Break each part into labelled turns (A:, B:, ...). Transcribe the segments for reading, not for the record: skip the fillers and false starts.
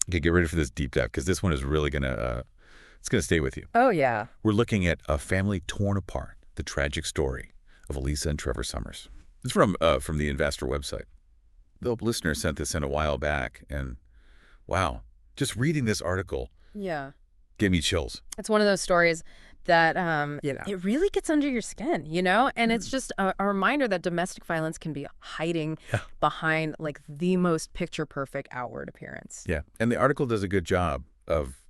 A: Okay, get ready for this deep dive because this one is really it's gonna stay with you.
B: Oh, yeah.
A: We're looking at A Family Torn Apart: The Tragic Story of Alisa and Trevor Summers. It's from the Investor website. The listener sent this in a while back, and wow, just reading this article
B: Yeah.
A: gave me chills.
B: It's one of those stories that
C: Yeah.
B: it really gets under your skin, And it's just a reminder that domestic violence can be hiding
A: Yeah.
B: behind like the most picture-perfect outward appearance.
A: Yeah, and the article does a good job of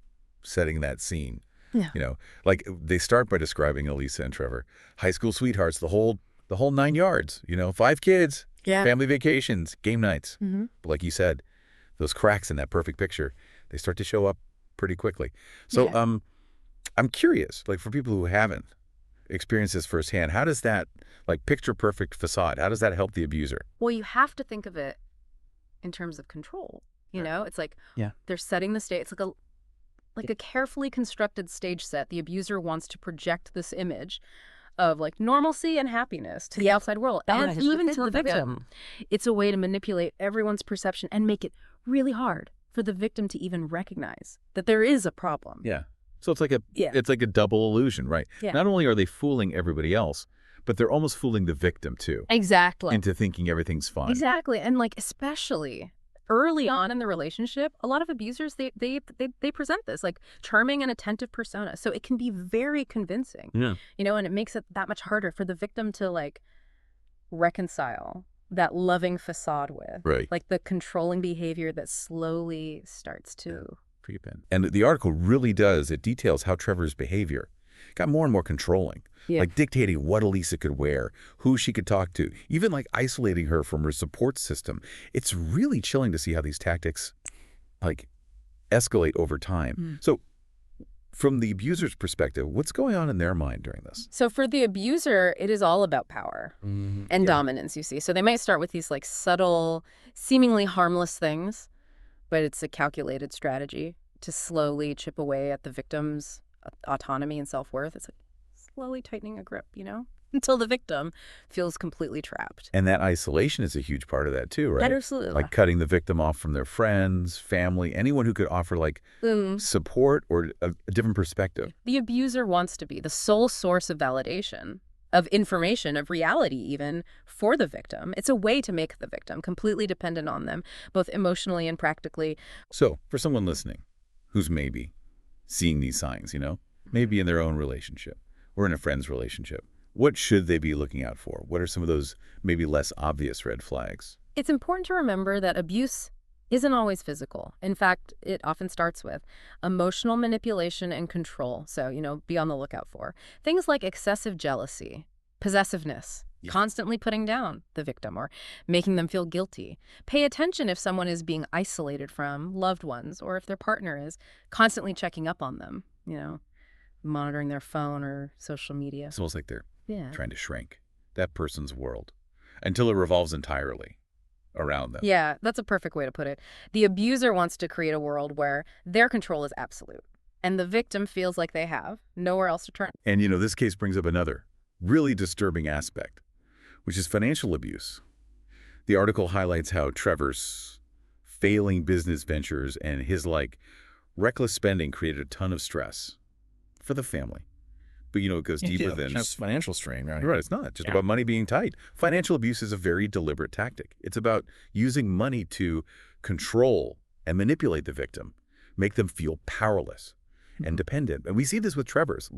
A: setting that scene.
B: Yeah.
A: Like they start by describing Alisa and Trevor, high school sweethearts, the whole 9 yards. 5 kids,
B: Yeah.
A: family vacations, game nights.
B: Mm-hmm.
A: But like you said, those cracks in that perfect picture, they start to show up pretty quickly. So
B: Yeah.
A: I'm curious, like for people who haven't experienced this firsthand, how does that like picture perfect facade, how does that help the abuser?
B: Well, you have to think of it in terms of control. It's like
C: Yeah.
B: they're setting the stage. It's like a carefully constructed stage set. The abuser wants to project this image of like normalcy and happiness to the outside world and even to the victim. It's a way to manipulate everyone's perception and make it really hard for the victim to even recognize that there is a problem.
A: Yeah. So it's like a
B: Yeah.
A: it's like a double illusion, right?
B: Yeah.
A: Not only are they fooling everybody else, but they're almost fooling the victim too
B: Exactly.
A: into thinking everything's fine.
B: Exactly. And like especially early on in the relationship, a lot of abusers they present this like charming and attentive persona. So it can be very convincing.
A: Yeah.
B: And it makes it that much harder for the victim to like reconcile that loving facade with.
A: Right.
B: Like the controlling behavior that slowly starts to
A: Creep in. And the article really does, it details how Trevor's behavior got more and more controlling.
B: Yeah.
A: Like dictating what Alisa could wear, who she could talk to, even like isolating her from her support system. It's really chilling to see how these tactics like escalate over time. So from the abuser's perspective, what's going on in their mind during this?
B: So for the abuser, it is all about power and dominance, you see. So they might start with these like subtle, seemingly harmless things, but it's a calculated strategy to slowly chip away at the victim's autonomy and self-worth. It's like slowly tightening a grip, until the victim feels completely trapped.
A: And that isolation is a huge part of that too, right?
B: Absolutely.
A: Like cutting the victim off from their friends, family, anyone who could offer like support or a different perspective.
B: The abuser wants to be the sole source of validation, of information, of reality even, for the victim. It's a way to make the victim completely dependent on them, both emotionally and practically.
A: So for someone listening who's maybe seeing these signs, maybe in their own relationship or in a friend's relationship, what should they be looking out for? What are some of those maybe less obvious red flags?
B: It's important to remember that abuse isn't always physical. In fact, it often starts with emotional manipulation and control. So, be on the lookout for things like excessive jealousy, possessiveness, constantly putting down the victim or making them feel guilty. Pay attention if someone is being isolated from loved ones or if their partner is constantly checking up on them, monitoring their phone or social media.
A: It's almost like they're
B: Yeah.
A: trying to shrink that person's world until it revolves entirely around them.
B: Yeah, that's a perfect way to put it. The abuser wants to create a world where their control is absolute and the victim feels like they have nowhere else to turn.
A: And, this case brings up another really disturbing aspect, which is financial abuse. The article highlights how Trevor's failing business ventures and his, reckless spending created a ton of stress for the family. But, it goes deeper than
C: just financial strain, right?
A: You're right. It's not just about money being tight. Financial abuse is a very deliberate tactic. It's about using money to control and manipulate the victim, make them feel powerless and dependent. And we see this with Trevor's,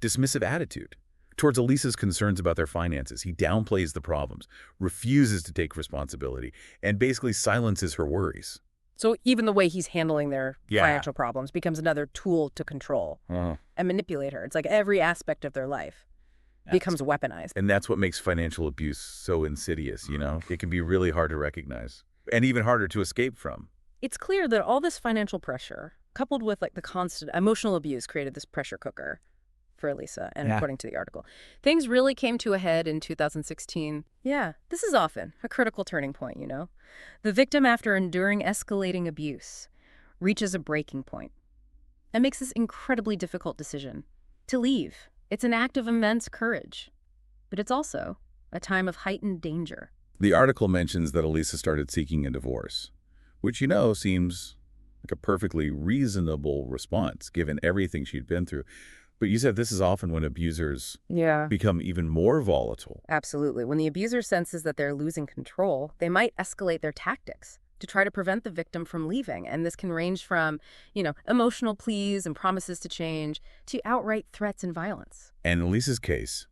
A: dismissive attitude towards Alisa's concerns about their finances. He downplays the problems, refuses to take responsibility, and basically silences her worries.
B: So even the way he's handling their financial problems becomes another tool to control and manipulate her. It's like every aspect of their life becomes weaponized.
A: And that's what makes financial abuse so insidious, It can be really hard to recognize and even harder to escape from.
B: It's clear that all this financial pressure, coupled with the constant emotional abuse, created this pressure cooker for Alisa, and according to the article. Things really came to a head in 2016. Yeah, this is often a critical turning point, The victim, after enduring escalating abuse, reaches a breaking point and makes this incredibly difficult decision to leave. It's an act of immense courage, but it's also a time of heightened danger.
A: The article mentions that Alisa started seeking a divorce, which, seems like a perfectly reasonable response given everything she'd been through. But you said this is often when abusers
B: Yeah.
A: become even more volatile.
B: Absolutely. When the abuser senses that they're losing control, they might escalate their tactics to try to prevent the victim from leaving. And this can range from, emotional pleas and promises to change to outright threats and violence.
A: And in Lisa's case,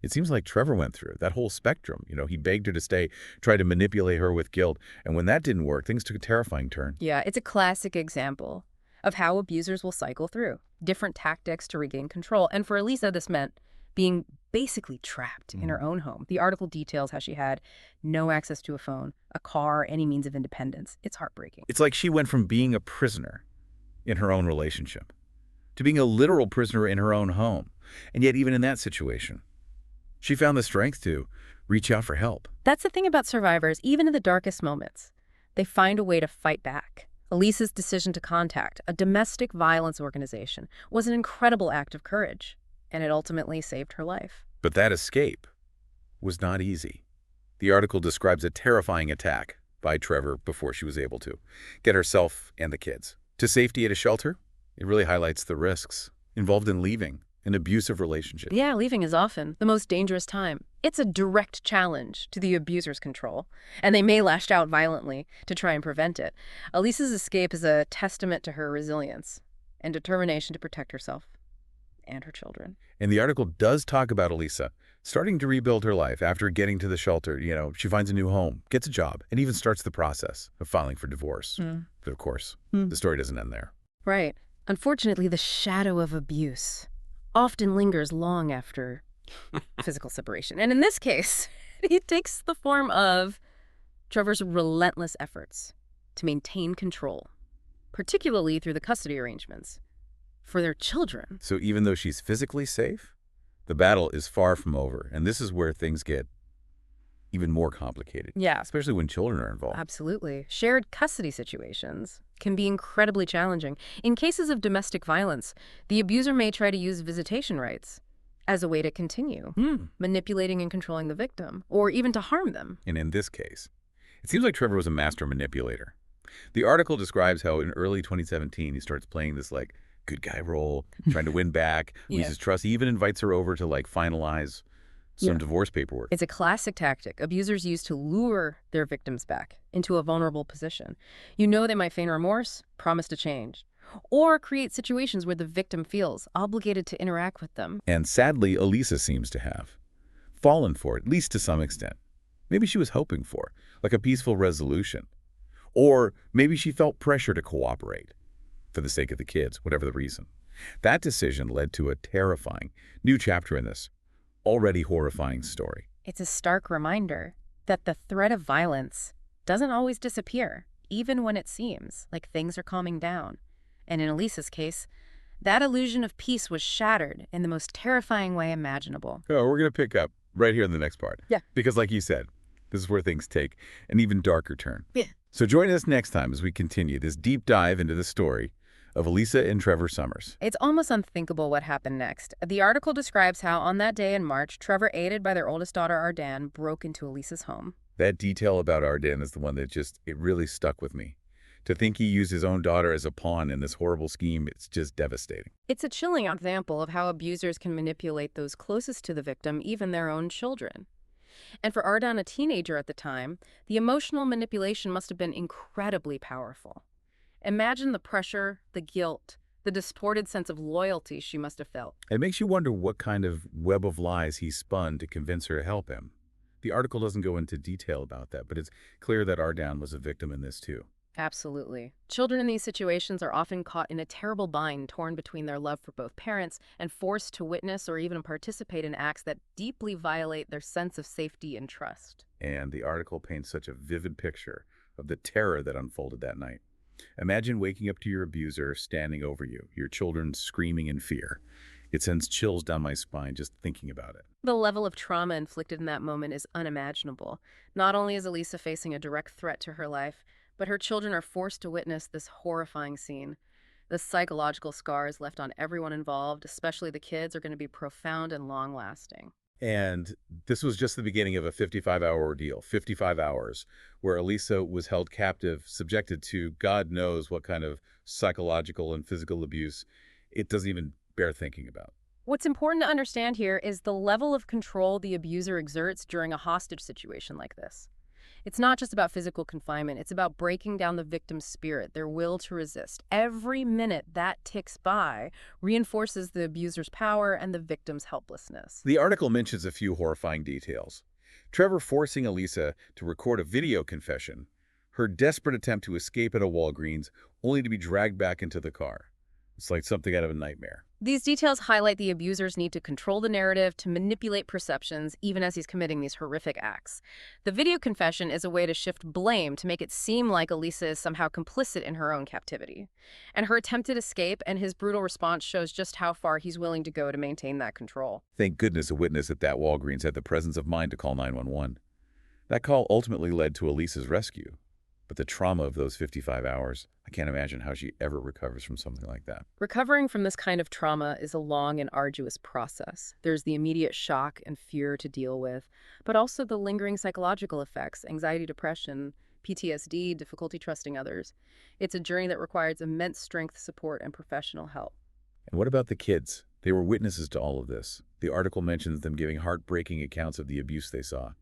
A: it seems like Trevor went through that whole spectrum. He begged her to stay, tried to manipulate her with guilt. And when that didn't work, things took a terrifying turn.
B: Yeah, it's a classic example of how abusers will cycle through different tactics to regain control. And for Alisa, this meant being basically trapped in her own home. The article details how she had no access to a phone, a car, any means of independence. It's heartbreaking.
A: It's like she went from being a prisoner in her own relationship to being a literal prisoner in her own home. And yet, even in that situation, she found the strength to reach out for help.
B: That's the thing about survivors, even in the darkest moments. They find a way to fight back. Alisa's decision to contact a domestic violence organization was an incredible act of courage, and it ultimately saved her life.
A: But that escape was not easy. The article describes a terrifying attack by Trevor before she was able to get herself and the kids to safety at a shelter. It really highlights the risks involved in leaving an abusive relationship.
B: Yeah, leaving is often the most dangerous time. It's a direct challenge to the abuser's control, and they may lash out violently to try and prevent it. Alisa's escape is a testament to her resilience and determination to protect herself and her children.
A: And the article does talk about Alisa starting to rebuild her life after getting to the shelter. She finds a new home, gets a job, and even starts the process of filing for divorce. But of course, the story doesn't end there.
B: Right. Unfortunately, the shadow of abuse often lingers long after physical separation. And in this case, it takes the form of Trevor's relentless efforts to maintain control, particularly through the custody arrangements for their children.
A: So even though she's physically safe, the battle is far from over. And this is where things get even more complicated.
B: Yeah.
A: Especially when children are involved.
B: Absolutely. Shared custody situations can be incredibly challenging. In cases of domestic violence, the abuser may try to use visitation rights as a way to continue manipulating and controlling the victim, or even to harm them.
A: And in this case, it seems like Trevor was a master manipulator. The article describes how in early 2017, he starts playing this good guy role, trying to win back, loses trust. He even invites her over to finalize some divorce paperwork.
B: It's a classic tactic abusers use to lure their victims back into a vulnerable position. They might feign remorse, promise to change, or create situations where the victim feels obligated to interact with them.
A: And sadly, Alisa seems to have fallen for it, at least to some extent. Maybe she was hoping for, a peaceful resolution. Or maybe she felt pressure to cooperate for the sake of the kids, whatever the reason. That decision led to a terrifying new chapter in this already horrifying story.
B: It's a stark reminder that the threat of violence doesn't always disappear, even when it seems like things are calming down. And in Alisa's case, that illusion of peace was shattered in the most terrifying way imaginable.
A: Oh, we're going to pick up right here in the next part.
B: Yeah.
A: Because like you said, this is where things take an even darker turn.
B: Yeah.
A: So join us next time as we continue this deep dive into the story of Alisa and Trevor Summers.
B: It's almost unthinkable what happened next. The article describes how on that day in March, Trevor, aided by their oldest daughter, Ardan, broke into Alisa's home.
A: That detail about Ardan is the one that it really stuck with me. To think he used his own daughter as a pawn in this horrible scheme, it's just devastating.
B: It's a chilling example of how abusers can manipulate those closest to the victim, even their own children. And for Ardan, a teenager at the time, the emotional manipulation must have been incredibly powerful. Imagine the pressure, the guilt, the distorted sense of loyalty she must have felt.
A: It makes you wonder what kind of web of lies he spun to convince her to help him. The article doesn't go into detail about that, but it's clear that Ardan was a victim in this too.
B: Absolutely. Children in these situations are often caught in a terrible bind, torn between their love for both parents and forced to witness or even participate in acts that deeply violate their sense of safety and trust.
A: And the article paints such a vivid picture of the terror that unfolded that night. Imagine waking up to your abuser standing over you, your children screaming in fear. It sends chills down my spine just thinking about it.
B: The level of trauma inflicted in that moment is unimaginable. Not only is Alisa facing a direct threat to her life, but her children are forced to witness this horrifying scene. The psychological scars left on everyone involved, especially the kids, are going to be profound and long-lasting.
A: And this was just the beginning of a 55-hour ordeal, 55 hours, where Alisa was held captive, subjected to God knows what kind of psychological and physical abuse it doesn't even bear thinking about.
B: What's important to understand here is the level of control the abuser exerts during a hostage situation like this. It's not just about physical confinement, it's about breaking down the victim's spirit, their will to resist. Every minute that ticks by reinforces the abuser's power and the victim's helplessness.
A: The article mentions a few horrifying details. Trevor forcing Alisa to record a video confession, her desperate attempt to escape at a Walgreens, only to be dragged back into the car. It's like something out of a nightmare.
B: These details highlight the abuser's need to control the narrative, to manipulate perceptions, even as he's committing these horrific acts. The video confession is a way to shift blame to make it seem like Alisa is somehow complicit in her own captivity. And her attempted escape and his brutal response shows just how far he's willing to go to maintain that control.
A: Thank goodness a witness at that Walgreens had the presence of mind to call 911. That call ultimately led to Alisa's rescue. But the trauma of those 55 hours, I can't imagine how she ever recovers from something like that.
B: Recovering from this kind of trauma is a long and arduous process. There's the immediate shock and fear to deal with, but also the lingering psychological effects, anxiety, depression, PTSD, difficulty trusting others. It's a journey that requires immense strength, support, and professional help.
A: And what about the kids? They were witnesses to all of this. The article mentions them giving heartbreaking accounts of the abuse they saw.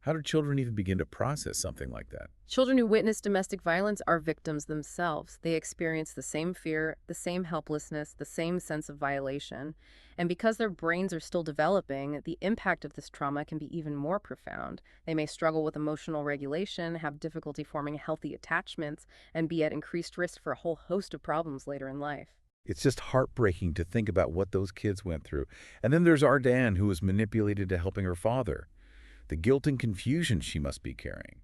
A: How do children even begin to process something like that?
B: Children who witness domestic violence are victims themselves. They experience the same fear, the same helplessness, the same sense of violation. And because their brains are still developing, the impact of this trauma can be even more profound. They may struggle with emotional regulation, have difficulty forming healthy attachments, and be at increased risk for a whole host of problems later in life.
A: It's just heartbreaking to think about what those kids went through. And then there's Ardan, who was manipulated to helping her father. The guilt and confusion she must be carrying.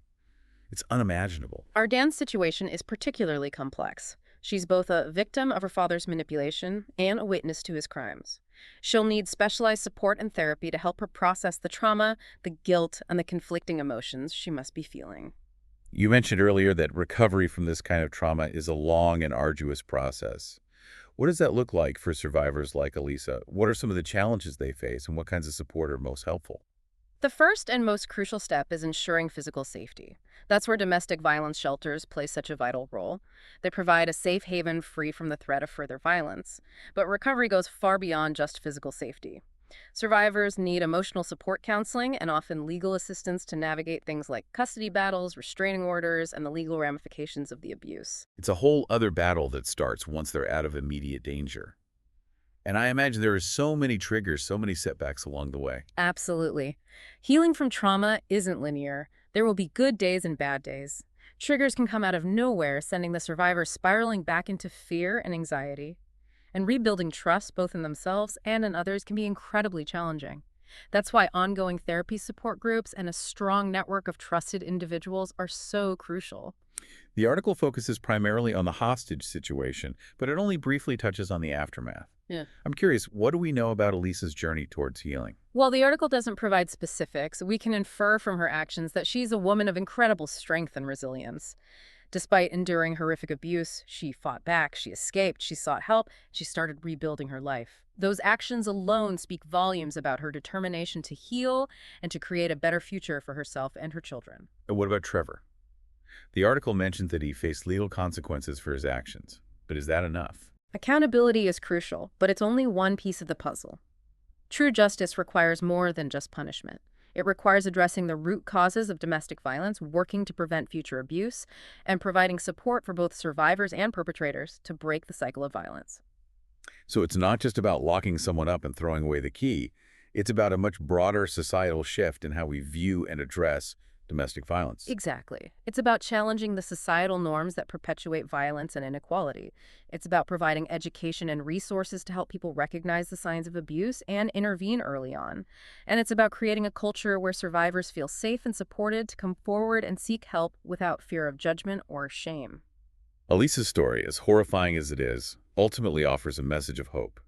A: It's unimaginable.
B: Ardan's situation is particularly complex. She's both a victim of her father's manipulation and a witness to his crimes. She'll need specialized support and therapy to help her process the trauma, the guilt, and the conflicting emotions she must be feeling.
A: You mentioned earlier that recovery from this kind of trauma is a long and arduous process. What does that look like for survivors like Alisa? What are some of the challenges they face, and what kinds of support are most helpful?
B: The first and most crucial step is ensuring physical safety. That's where domestic violence shelters play such a vital role. They provide a safe haven free from the threat of further violence. But recovery goes far beyond just physical safety. Survivors need emotional support counseling and often legal assistance to navigate things like custody battles, restraining orders, and the legal ramifications of the abuse.
A: It's a whole other battle that starts once they're out of immediate danger. And I imagine there are so many triggers, so many setbacks along the way.
B: Absolutely. Healing from trauma isn't linear. There will be good days and bad days. Triggers can come out of nowhere, sending the survivor spiraling back into fear and anxiety. And rebuilding trust, both in themselves and in others, can be incredibly challenging. That's why ongoing therapy support groups and a strong network of trusted individuals are so crucial.
A: The article focuses primarily on the hostage situation, but it only briefly touches on the aftermath.
B: Yeah.
A: I'm curious, what do we know about Alisa's journey towards healing?
B: While the article doesn't provide specifics, we can infer from her actions that she's a woman of incredible strength and resilience. Despite enduring horrific abuse, she fought back, she escaped, she sought help, she started rebuilding her life. Those actions alone speak volumes about her determination to heal and to create a better future for herself and her children.
A: And what about Trevor? The article mentioned that he faced legal consequences for his actions, but is that enough?
B: Accountability is crucial, but it's only one piece of the puzzle. True justice requires more than just punishment. It requires addressing the root causes of domestic violence, working to prevent future abuse, and providing support for both survivors and perpetrators to break the cycle of violence.
A: So it's not just about locking someone up and throwing away the key. It's about a much broader societal shift in how we view and address domestic violence.
B: Exactly. It's about challenging the societal norms that perpetuate violence and inequality. It's about providing education and resources to help people recognize the signs of abuse and intervene early on. And it's about creating a culture where survivors feel safe and supported to come forward and seek help without fear of judgment or shame.
A: Alisa's story, as horrifying as it is, ultimately offers a message of hope.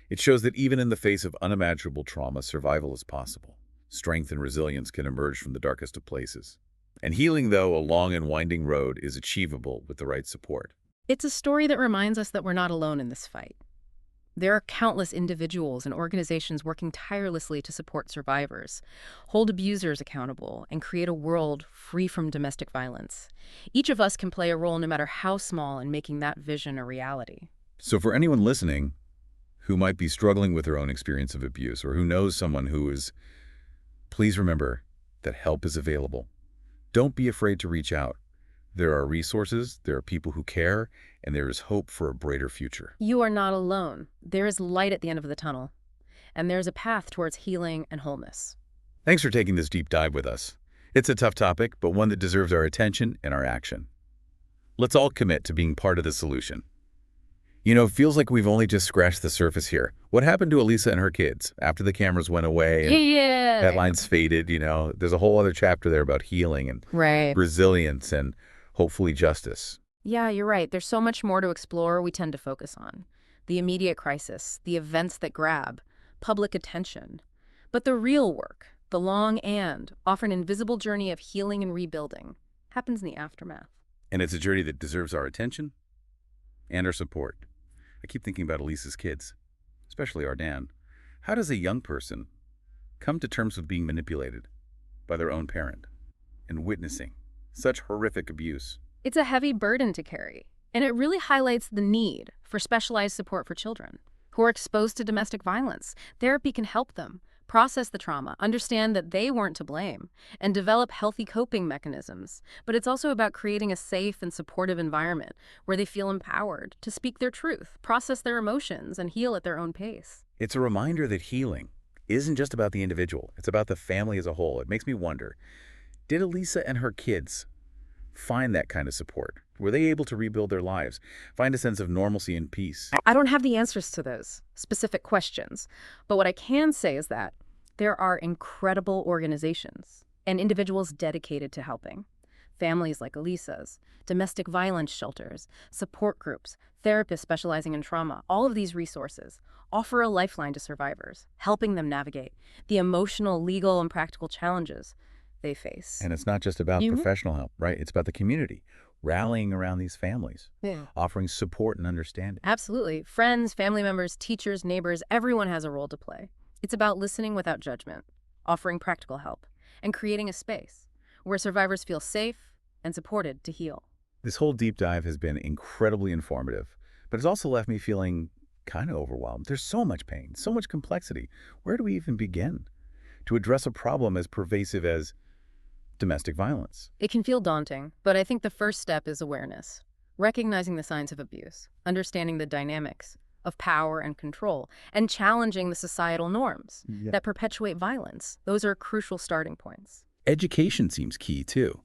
A: It shows that even in the face of unimaginable trauma, survival is possible. Strength and resilience can emerge from the darkest of places. And healing, though a long and winding road, is achievable with the right support.
B: It's a story that reminds us that we're not alone in this fight. There are countless individuals and organizations working tirelessly to support survivors, hold abusers accountable, and create a world free from domestic violence. Each of us can play a role, no matter how small, in making that vision a reality.
A: So for anyone listening who might be struggling with their own experience of abuse or who knows someone who is, please remember that help is available. Don't be afraid to reach out. There are resources, there are people who care, and there is hope for a brighter future.
B: You are not alone. There is light at the end of the tunnel, and there is a path towards healing and wholeness.
A: Thanks for taking this deep dive with us. It's a tough topic, but one that deserves our attention and our action. Let's all commit to being part of the solution. You know, it feels like we've only just scratched the surface here. What happened to Alisa and her kids after the cameras went away and
B: Yeah.
A: headlines faded? There's a whole other chapter there about healing and resilience and hopefully justice.
B: Yeah, you're right. There's so much more to explore. We tend to focus on the immediate crisis, the events that grab public attention. But the real work, the long and often invisible journey of healing and rebuilding, happens in the aftermath.
A: And it's a journey that deserves our attention and our support. I keep thinking about Alisa's kids, especially Ardan. How does a young person come to terms with being manipulated by their own parent and witnessing such horrific abuse?
B: It's a heavy burden to carry, and it really highlights the need for specialized support for children who are exposed to domestic violence. Therapy can help them process the trauma, understand that they weren't to blame, and develop healthy coping mechanisms. But it's also about creating a safe and supportive environment where they feel empowered to speak their truth, process their emotions, and heal at their own pace.
A: It's a reminder that healing isn't just about the individual. It's about the family as a whole. It makes me wonder, did Alisa and her kids find that kind of support? Were they able to rebuild their lives, find a sense of normalcy and peace?
B: I don't have the answers to those specific questions, but what I can say is that there are incredible organizations and individuals dedicated to helping. Families like Alisa's, domestic violence shelters, support groups, therapists specializing in trauma, all of these resources offer a lifeline to survivors, helping them navigate the emotional, legal, and practical challenges they face.
A: And it's not just about professional help, right? It's about the community rallying around these families, offering support and understanding.
B: Absolutely. Friends, family members, teachers, neighbors, everyone has a role to play. It's about listening without judgment, offering practical help, and creating a space where survivors feel safe and supported to heal.
A: This whole deep dive has been incredibly informative, but it's also left me feeling kind of overwhelmed. There's so much pain, so much complexity. Where do we even begin to address a problem as pervasive as domestic violence?
B: It can feel daunting, but I think the first step is awareness. Recognizing the signs of abuse, understanding the dynamics of power and control, and challenging the societal norms that perpetuate violence. Those are crucial starting points.
A: Education seems key, too.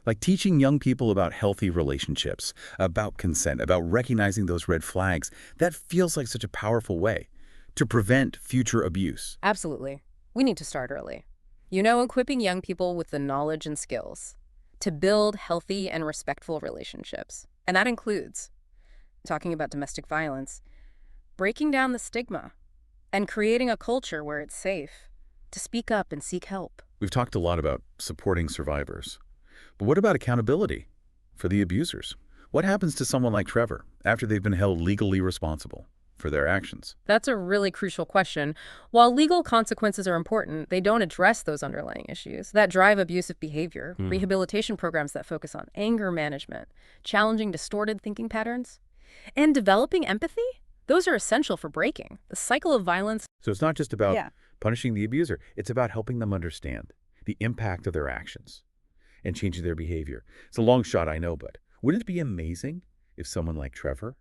A: Like teaching young people about healthy relationships, about consent, about recognizing those red flags. That feels like such a powerful way to prevent future abuse.
B: Absolutely. We need to start early. Equipping young people with the knowledge and skills to build healthy and respectful relationships. And that includes talking about domestic violence, breaking down the stigma, and creating a culture where it's safe to speak up and seek help.
A: We've talked a lot about supporting survivors, but what about accountability for the abusers? What happens to someone like Trevor after they've been held legally responsible for their actions?
B: That's a really crucial question. While legal consequences are important, they don't address those underlying issues that drive abusive behavior. Rehabilitation programs that focus on anger management, challenging distorted thinking patterns, and developing empathy, those are essential for breaking the cycle of violence.
A: So it's not just about punishing the abuser. It's about helping them understand the impact of their actions and changing their behavior. It's a long shot, I know, but wouldn't it be amazing if someone like Trevor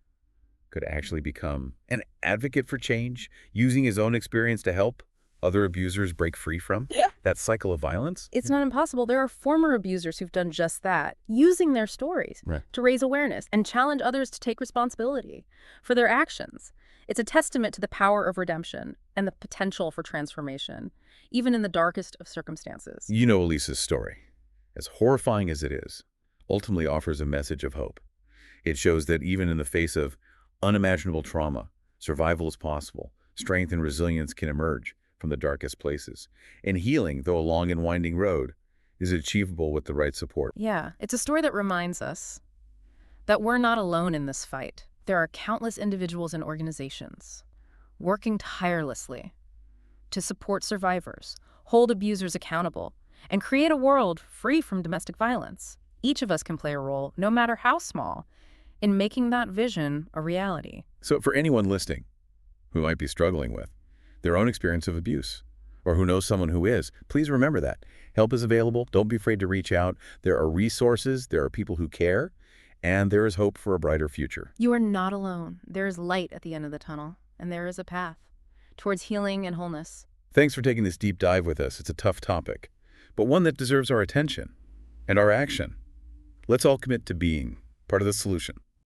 A: could actually become an advocate for change, using his own experience to help other abusers break free from that cycle of violence?
B: It's not impossible. There are former abusers who've done just that, using their stories to raise awareness and challenge others to take responsibility for their actions. It's a testament to the power of redemption and the potential for transformation, even in the darkest of circumstances.
A: You know Alisa's story, as horrifying as it is, ultimately offers a message of hope. It shows that even in the face of unimaginable trauma, survival is possible. Strength and resilience can emerge from the darkest places. And healing, though a long and winding road, is achievable with the right support.
B: Yeah, it's a story that reminds us that we're not alone in this fight. There are countless individuals and organizations working tirelessly to support survivors, hold abusers accountable, and create a world free from domestic violence. Each of us can play a role, no matter how small, in making that vision a reality.
A: So for anyone listening who might be struggling with their own experience of abuse, or who knows someone who is, please remember that. Help is available. Don't be afraid to reach out. There are resources, there are people who care, and there is hope for a brighter future.
B: You are not alone. There is light at the end of the tunnel, and there is a path towards healing and wholeness.
A: Thanks for taking this deep dive with us. It's a tough topic, but one that deserves our attention and our action. Let's all commit to being part of the solution.